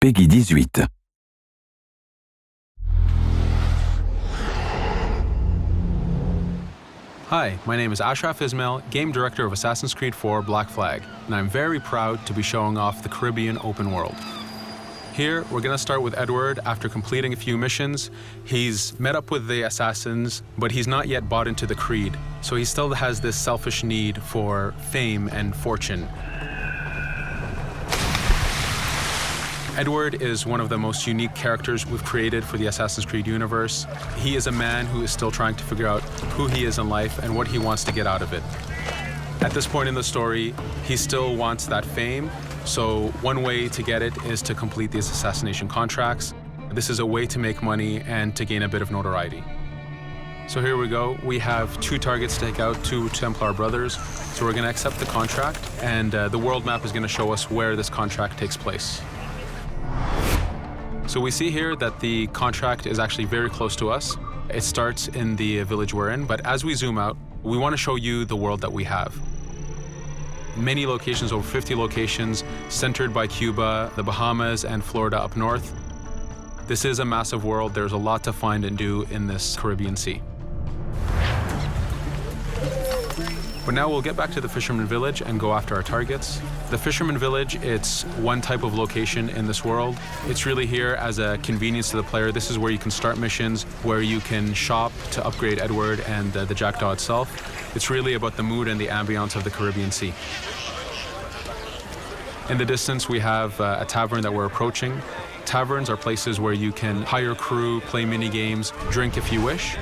Peggy 18. Hi, my name is Ashraf Ismail, Game Director of Assassin's Creed 4 Black Flag, and I'm very proud to be showing off the Caribbean open world. Here, we're going to start with Edward. After completing a few missions, he's met up with the assassins, but he's not yet bought into the creed, so he still has this selfish need for fame and fortune. Edward is one of the most unique characters we've created for the Assassin's Creed universe. He is a man who is still trying to figure out who he is in life and what he wants to get out of it. At this point in the story, he still wants that fame, so one way to get it is to complete these assassination contracts. This is a way to make money and to gain a bit of notoriety. So here we go. We have 2 targets to take out, 2 Templar brothers. So we're going to accept the contract, and the world map is going to show us where this contract takes place. So we see here that the contract is actually very close to us. It starts in the village we're in, but as we zoom out, we want to show you the world that we have. Many locations, over 50 locations, centered by Cuba, the Bahamas, and Florida up north. This is a massive world. There's a lot to find and do in this Caribbean Sea. But now we'll get back to the Fisherman Village and go after our targets. The Fisherman Village, it's one type of location in this world. It's really here as a convenience to the player. This is where you can start missions, where you can shop to upgrade Edward and the Jackdaw itself. It's really about the mood and the ambiance of the Caribbean Sea. In the distance, we have a tavern that we're approaching. Taverns are places where you can hire crew, play mini games, drink if you wish.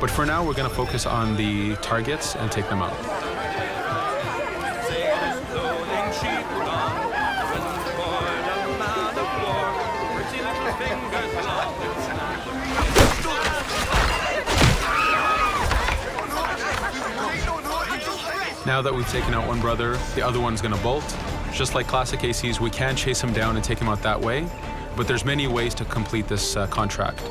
But for now, we're going to focus on the targets and take them out. Now that we've taken out one brother, the other one's going to bolt. Just like classic ACs, we can chase him down and take him out that way, but there's many ways to complete this contract.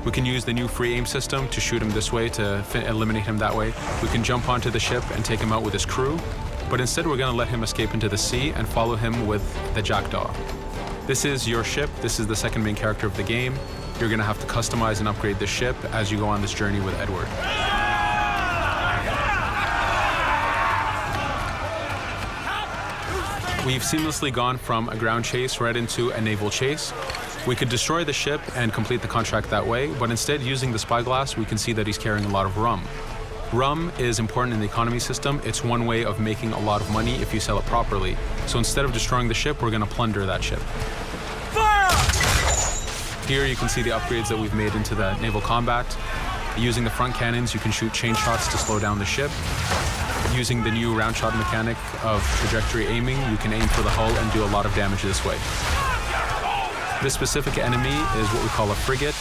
We can use the new free aim system to shoot him this way, to eliminate him that way. We can jump onto the ship and take him out with his crew, but instead we're going to let him escape into the sea and follow him with the Jackdaw. This is your ship. This is the second main character of the game. You're going to have to customize and upgrade the ship as you go on this journey with Edward. We've seamlessly gone from a ground chase right into a naval chase. We could destroy the ship and complete the contract that way, but instead, using the spyglass, we can see that he's carrying a lot of rum. Rum is important in the economy system. It's one way of making a lot of money if you sell it properly. So instead of destroying the ship, we're going to plunder that ship. Fire! Here you can see the upgrades that we've made into the naval combat. Using the front cannons, you can shoot chain shots to slow down the ship. Using the new round shot mechanic of trajectory aiming, you can aim for the hull and do a lot of damage this way. This specific enemy is what we call a frigate.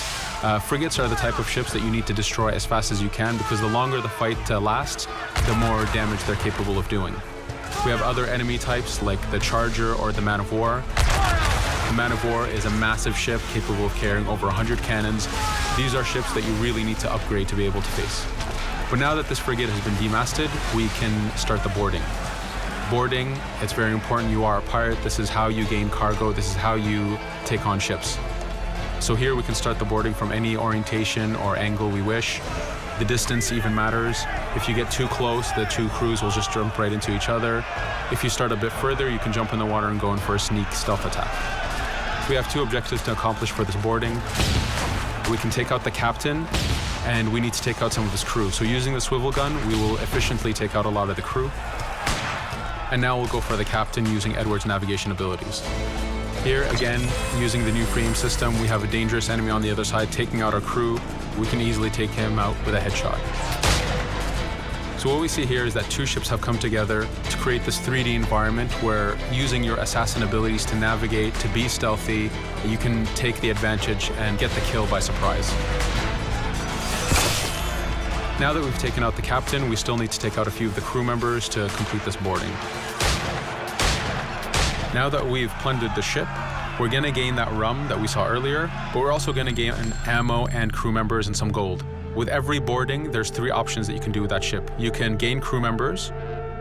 Frigates are the type of ships that you need to destroy as fast as you can, because the longer the fight lasts, the more damage they're capable of doing. We have other enemy types like the Charger or the Man of War. The Man of War is a massive ship capable of carrying over 100 cannons. These are ships that you really need to upgrade to be able to face. But now that this frigate has been demasted, we can start the boarding. Boarding, it's very important. You are a pirate. This is how you gain cargo. This is how you take on ships. So here we can start the boarding from any orientation or angle we wish. The distance even matters. If you get too close, the 2 crews will just jump right into each other. If you start a bit further, you can jump in the water and go in for a sneak stealth attack. We have 2 objectives to accomplish for this boarding. We can take out the captain, and we need to take out some of his crew. So using the swivel gun, we will efficiently take out a lot of the crew. And now we'll go for the captain using Edward's navigation abilities. Here, again, using the new free aim system, we have a dangerous enemy on the other side taking out our crew. We can easily take him out with a headshot. So what we see here is that 2 ships have come together to create this 3D environment where, using your assassin abilities to navigate, to be stealthy, you can take the advantage and get the kill by surprise. Now that we've taken out the captain, we still need to take out a few of the crew members to complete this boarding. Now that we've plundered the ship, we're going to gain that rum that we saw earlier, but we're also going to gain ammo and crew members and some gold. With every boarding, there's 3 options that you can do with that ship. You can gain crew members,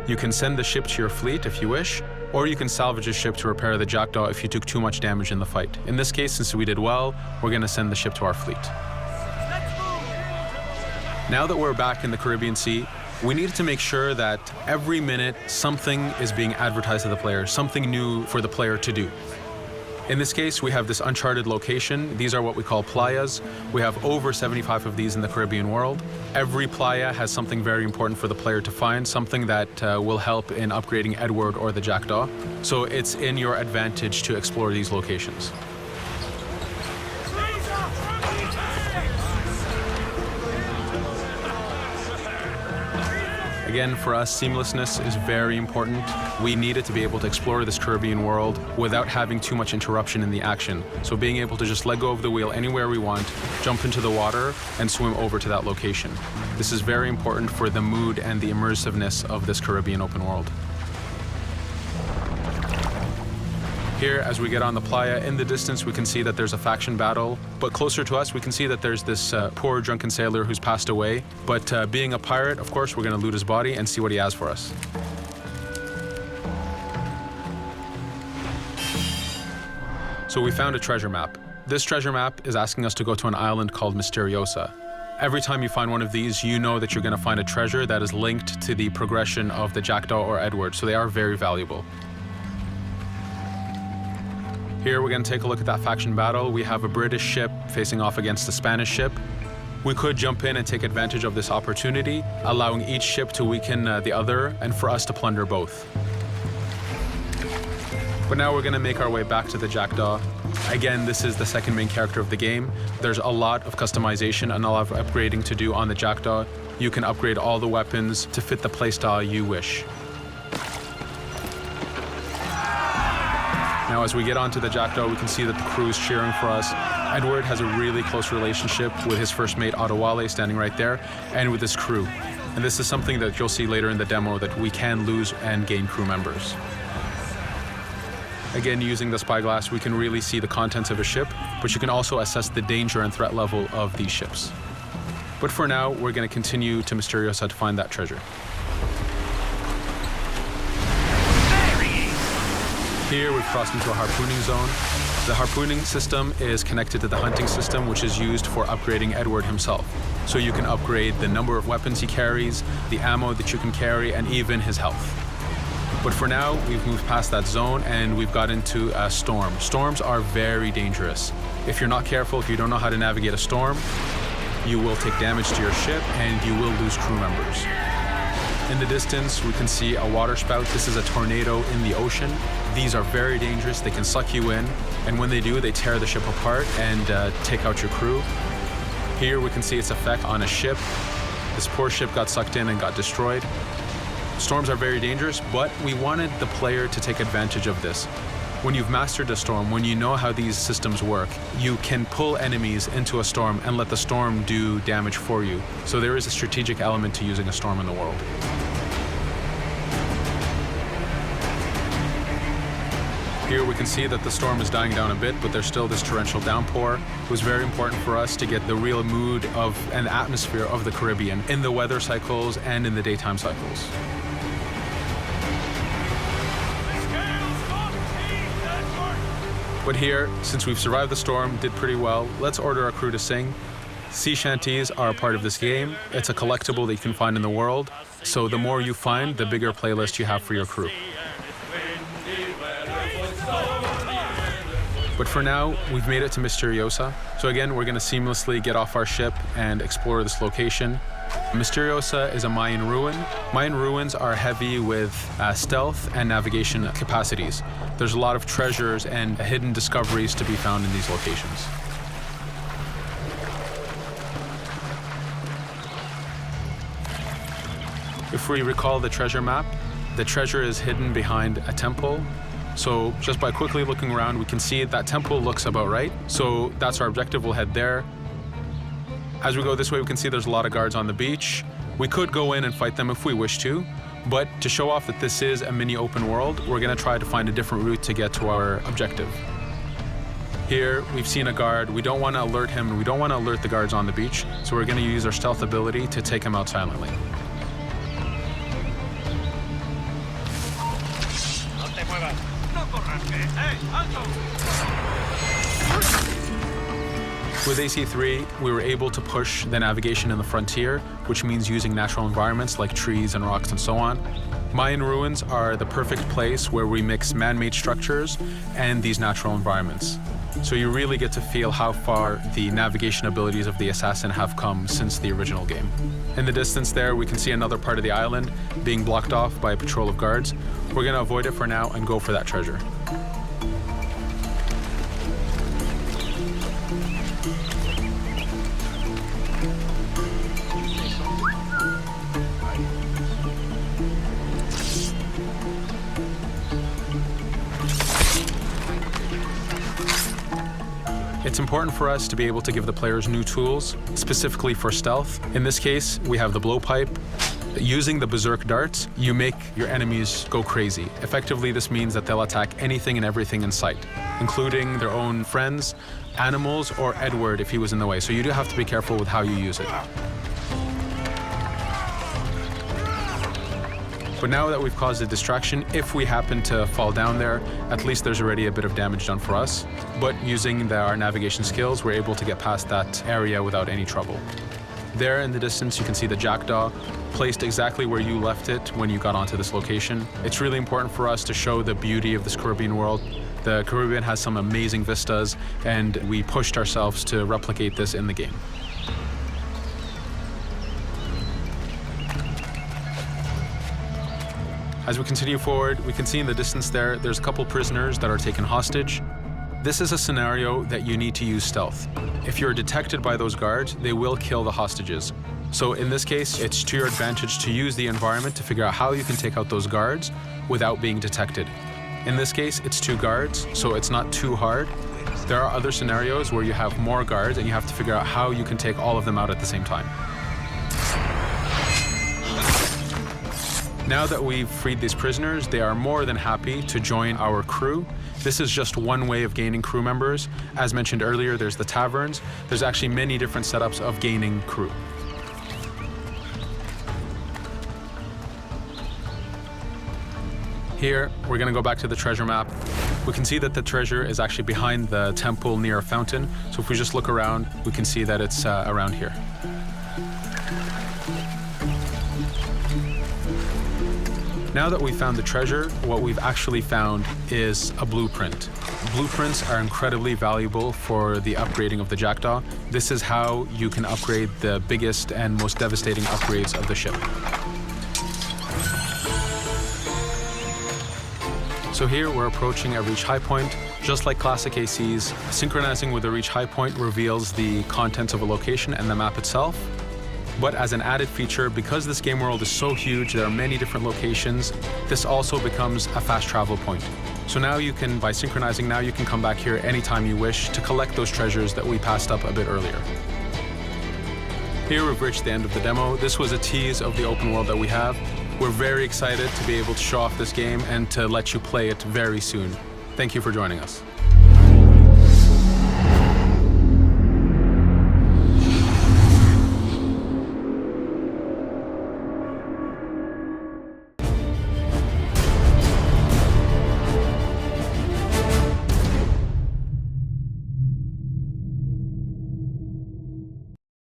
you can send the ship to your fleet if you wish, or you can salvage a ship to repair the Jackdaw if you took too much damage in the fight. In this case, since we did well, we're going to send the ship to our fleet. Now that we're back in the Caribbean Sea, we needed to make sure that every minute something is being advertised to the player, something new for the player to do. In this case, we have this uncharted location. These are what we call playas. We have over 75 of these in the Caribbean world. Every playa has something very important for the player to find, something that will help in upgrading Edward or the Jackdaw. So it's in your advantage to explore these locations. Again, for us, seamlessness is very important. We needed to be able to explore this Caribbean world without having too much interruption in the action. So being able to just let go of the wheel anywhere we want, jump into the water, and swim over to that location. This is very important for the mood and the immersiveness of this Caribbean open world. Here, as we get on the playa, in the distance we can see that there's a faction battle, but closer to us we can see that there's this poor drunken sailor who's passed away. But being a pirate, of course, we're going to loot his body and see what he has for us. So we found a treasure map. This treasure map is asking us to go to an island called Misteriosa. Every time you find one of these, you know that you're going to find a treasure that is linked to the progression of the Jackdaw or Edward, so they are very valuable. Here we're going to take a look at that faction battle. We have a British ship facing off against a Spanish ship. We could jump in and take advantage of this opportunity, allowing each ship to weaken the other and for us to plunder both. But now we're going to make our way back to the Jackdaw. Again, this is the second main character of the game. There's a lot of customization and a lot of upgrading to do on the Jackdaw. You can upgrade all the weapons to fit the playstyle you wish. Now, as we get onto the Jackdaw, we can see that the crew is cheering for us. Edward has a really close relationship with his first mate, Adewale, standing right there, and with his crew. And this is something that you'll see later in the demo, that we can lose and gain crew members. Again, using the spyglass, we can really see the contents of a ship, but you can also assess the danger and threat level of these ships. But for now, we're going to continue to Misteriosa to find that treasure. Here we've crossed into a harpooning zone. The harpooning system is connected to the hunting system, which is used for upgrading Edward himself. So you can upgrade the number of weapons he carries, the ammo that you can carry, and even his health. But for now, we've moved past that zone and we've got into a storm. Storms are very dangerous. If you're not careful, if you don't know how to navigate a storm, you will take damage to your ship and you will lose crew members. In the distance, we can see a water spout. This is a tornado in the ocean. These are very dangerous. They can suck you in, and when they do, they tear the ship apart and take out your crew. Here we can see its effect on a ship. This poor ship got sucked in and got destroyed. Storms are very dangerous, but we wanted the player to take advantage of this. When you've mastered a storm, when you know how these systems work, you can pull enemies into a storm and let the storm do damage for you. So there is a strategic element to using a storm in the world. Here we can see that the storm is dying down a bit, but there's still this torrential downpour. It was very important for us to get the real mood of and atmosphere of the Caribbean in the weather cycles and in the daytime cycles. But here, since we've survived the storm, did pretty well, let's order our crew to sing. Sea shanties are a part of this game. It's a collectible that you can find in the world. So the more you find, the bigger playlist you have for your crew. But for now, we've made it to Misteriosa. So again, we're going to seamlessly get off our ship and explore this location. Misteriosa is a Mayan ruin. Mayan ruins are heavy with stealth and navigation capacities. There's a lot of treasures and hidden discoveries to be found in these locations. If we recall the treasure map, the treasure is hidden behind a temple. So just by quickly looking around, we can see that temple looks about right. So that's our objective, we'll head there. As we go this way, we can see there's a lot of guards on the beach. We could go in and fight them if we wish to, but to show off that this is a mini open world, we're gonna try to find a different route to get to our objective. Here, we've seen a guard. We don't wanna alert him, and we don't wanna alert the guards on the beach, so we're gonna use our stealth ability to take him out silently. With AC3, we were able to push the navigation in the frontier, which means using natural environments like trees and rocks and so on. Mayan ruins are the perfect place where we mix man-made structures and these natural environments. So you really get to feel how far the navigation abilities of the assassin have come since the original game. In the distance there, we can see another part of the island being blocked off by a patrol of guards. We're going to avoid it for now and go for that treasure. It's important for us to be able to give the players new tools, specifically for stealth. In this case, we have the blowpipe. Using the berserk darts, you make your enemies go crazy. Effectively, this means that they'll attack anything and everything in sight, including their own friends, animals, or Edward if he was in the way. So you do have to be careful with how you use it. But now that we've caused a distraction, if we happen to fall down there, at least there's already a bit of damage done for us. But using our navigation skills, we're able to get past that area without any trouble. There in the distance, you can see the jackdaw placed exactly where you left it when you got onto this location. It's really important for us to show the beauty of this Caribbean world. The Caribbean has some amazing vistas, and we pushed ourselves to replicate this in the game. As we continue forward, we can see in the distance there's a couple prisoners that are taken hostage. This is a scenario that you need to use stealth. If you're detected by those guards, they will kill the hostages. So in this case, it's to your advantage to use the environment to figure out how you can take out those guards without being detected. In this case, it's 2 guards, so it's not too hard. There are other scenarios where you have more guards and you have to figure out how you can take all of them out at the same time. Now that we've freed these prisoners, they are more than happy to join our crew. This is just one way of gaining crew members. As mentioned earlier, there's the taverns. There's actually many different setups of gaining crew. Here, we're going to go back to the treasure map. We can see that the treasure is actually behind the temple near a fountain. So if we just look around, we can see that it's around here. Now that we've found the treasure, what we've actually found is a blueprint. Blueprints are incredibly valuable for the upgrading of the jackdaw. This is how you can upgrade the biggest and most devastating upgrades of the ship. So here we're approaching a reach high point. Just like classic ACs, synchronizing with the reach high point reveals the contents of a location and the map itself. But as an added feature, because this game world is so huge, there are many different locations, this also becomes a fast travel point. So now you can, by synchronizing, now you can come back here anytime you wish to collect those treasures that we passed up a bit earlier. Here we've reached the end of the demo. This was a tease of the open world that we have. We're very excited to be able to show off this game and to let you play it very soon. Thank you for joining us.